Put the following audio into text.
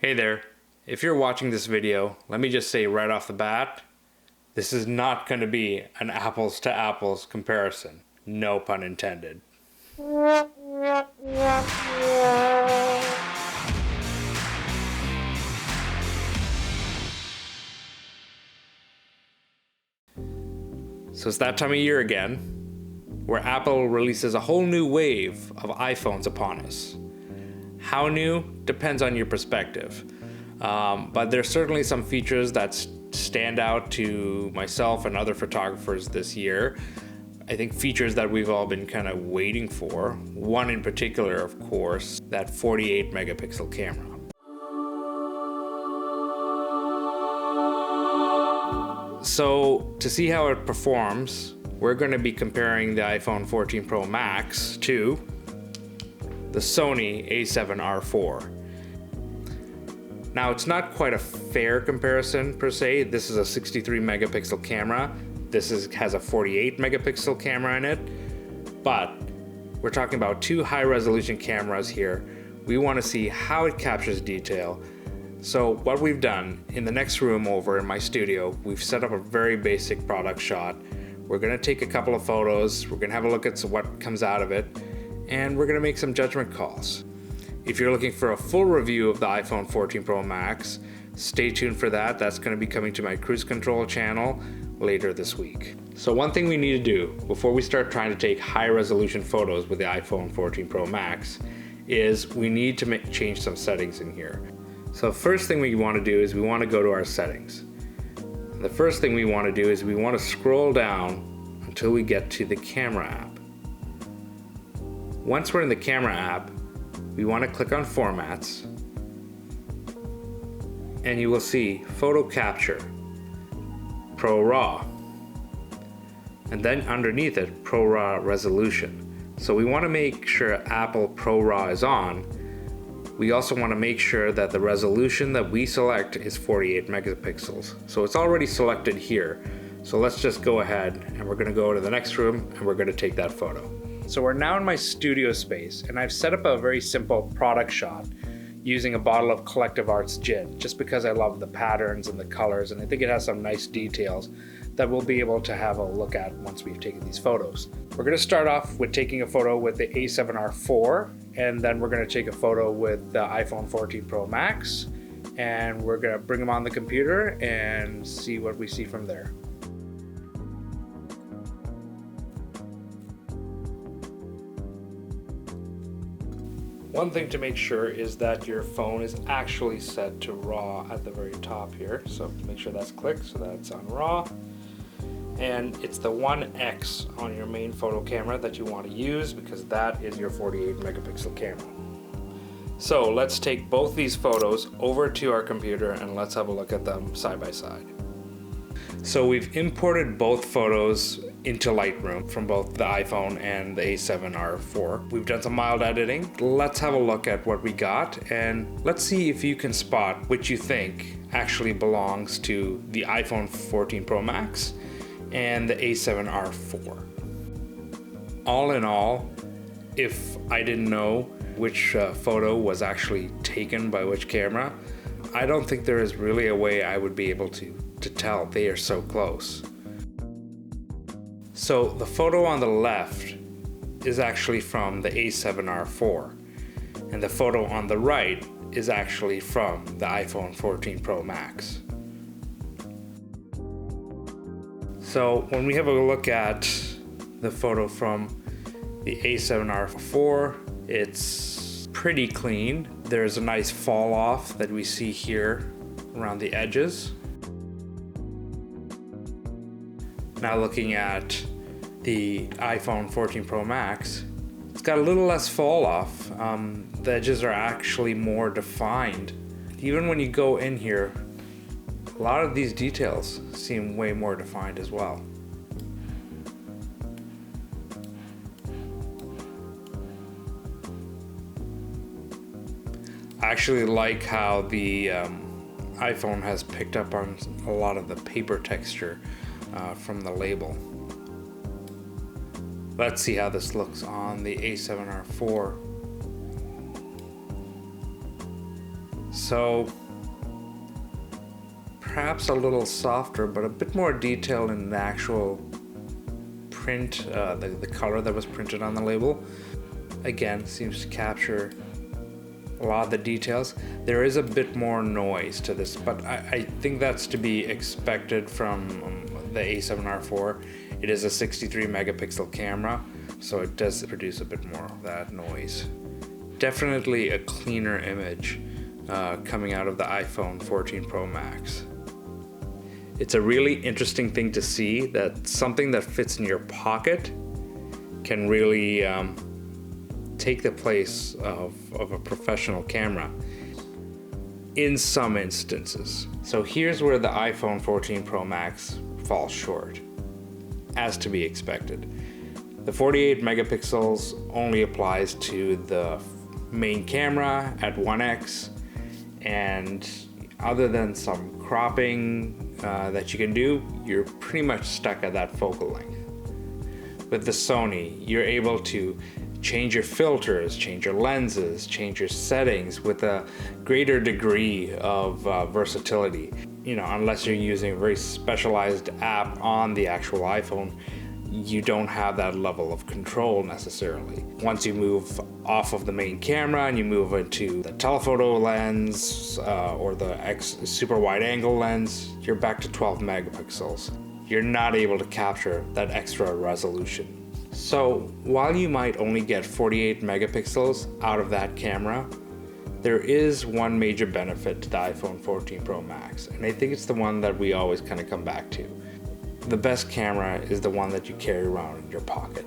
Hey there, if you're watching this video, let me just say right off the bat, this is not going to be an apples to apples comparison. No pun intended. So it's that time of year again, where Apple releases a whole new wave of iPhones upon us. How new depends on your perspective, but there's certainly some features that stand out to myself and other photographers this year. I think features that we've all been kind of waiting for. One in particular, of course, that 48 megapixel camera. So to see how it performs, we're going to be comparing the iPhone 14 Pro Max to the Sony a7R IV. Now, it's not quite a fair comparison per se. This is a 63 megapixel camera. This has a 48 megapixel camera in it, but we're talking about two high resolution cameras here. We want to see how it captures detail. So what we've done in the next room over in my studio, we've set up a very basic product shot. We're going to take a couple of photos. We're going to have a look at what comes out of it, and we're going to make some judgment calls. If you're looking for a full review of the iPhone 14 Pro Max, stay tuned for that. That's going to be coming to my cruise control channel later this week. So one thing we need to do before we start trying to take high resolution photos with the iPhone 14 Pro Max is we need to change some settings in here. So first thing we want to do is we want to go to our settings. The first thing we want to do is we want to scroll down until we get to the camera app. Once we're in the camera app, we want to click on Formats, and you will see Photo Capture, Pro RAW, and then underneath it, Pro RAW Resolution. So we want to make sure Apple Pro RAW is on. We also want to make sure that the resolution that we select is 48 megapixels. So it's already selected here. So let's just go ahead and we're going to go to the next room and we're going to take that photo. So we're now in my studio space and I've set up a very simple product shot using a bottle of Collective Arts gin, just because I love the patterns and the colors, and I think it has some nice details that we'll be able to have a look at once we've taken these photos. We're going to start off with taking a photo with the a7R IV, and then we're going to take a photo with the iPhone 14 Pro Max, and we're going to bring them on the computer and see what we see from there. One thing to make sure is that your phone is actually set to RAW at the very top here. So make sure that's clicked so that's on RAW. And it's the 1X on your main photo camera that you want to use because that is your 48 megapixel camera. So let's take both these photos over to our computer and let's have a look at them side by side. So we've imported both photos into Lightroom from both the iPhone and the a7R IV. We've done some mild editing. Let's have a look at what we got and let's see if you can spot which you think actually belongs to the iPhone 14 Pro Max and the a7R IV. All in all, if I didn't know which photo was actually taken by which camera, I don't think there is really a way I would be able to tell. They are so close. So the photo on the left is actually from the a7R IV, and the photo on the right is actually from the iPhone 14 Pro Max. So when we have a look at the photo from the a7R IV, it's pretty clean. There's a nice fall off that we see here around the edges. Now looking at the iPhone 14 Pro Max, it's got a little less fall off. The edges are actually more defined. Even when you go in here, a lot of these details seem way more defined as well. I actually like how the iPhone has picked up on a lot of the paper texture from the label. Let's see how this looks on the a7R IV. So perhaps a little softer, but a bit more detailed in the actual print, the color that was printed on the label. Again, seems to capture a lot of the details. There is a bit more noise to this, but I think that's to be expected from the A7R4. It is a 63 megapixel camera, so it does produce a bit more of that noise. Definitely a cleaner image coming out of the iPhone 14 Pro Max. It's a really interesting thing to see that something that fits in your pocket can really take the place of a professional camera in some instances. So here's where the iPhone 14 Pro Max falls short, as to be expected. The 48 megapixels only applies to the main camera at 1x, and other than some cropping that you can do, you're pretty much stuck at that focal length. With the Sony, you're able to change your filters, change your lenses, change your settings with a greater degree of versatility. You know, unless you're using a very specialized app on the actual iPhone, you don't have that level of control necessarily. Once you move off of the main camera and you move into the telephoto lens or the super wide angle lens, you're back to 12 megapixels. You're not able to capture that extra resolution. So while you might only get 48 megapixels out of that camera, there is one major benefit to the iPhone 14 Pro Max, and I think it's the one that we always kind of come back to. The best camera is the one that you carry around in your pocket.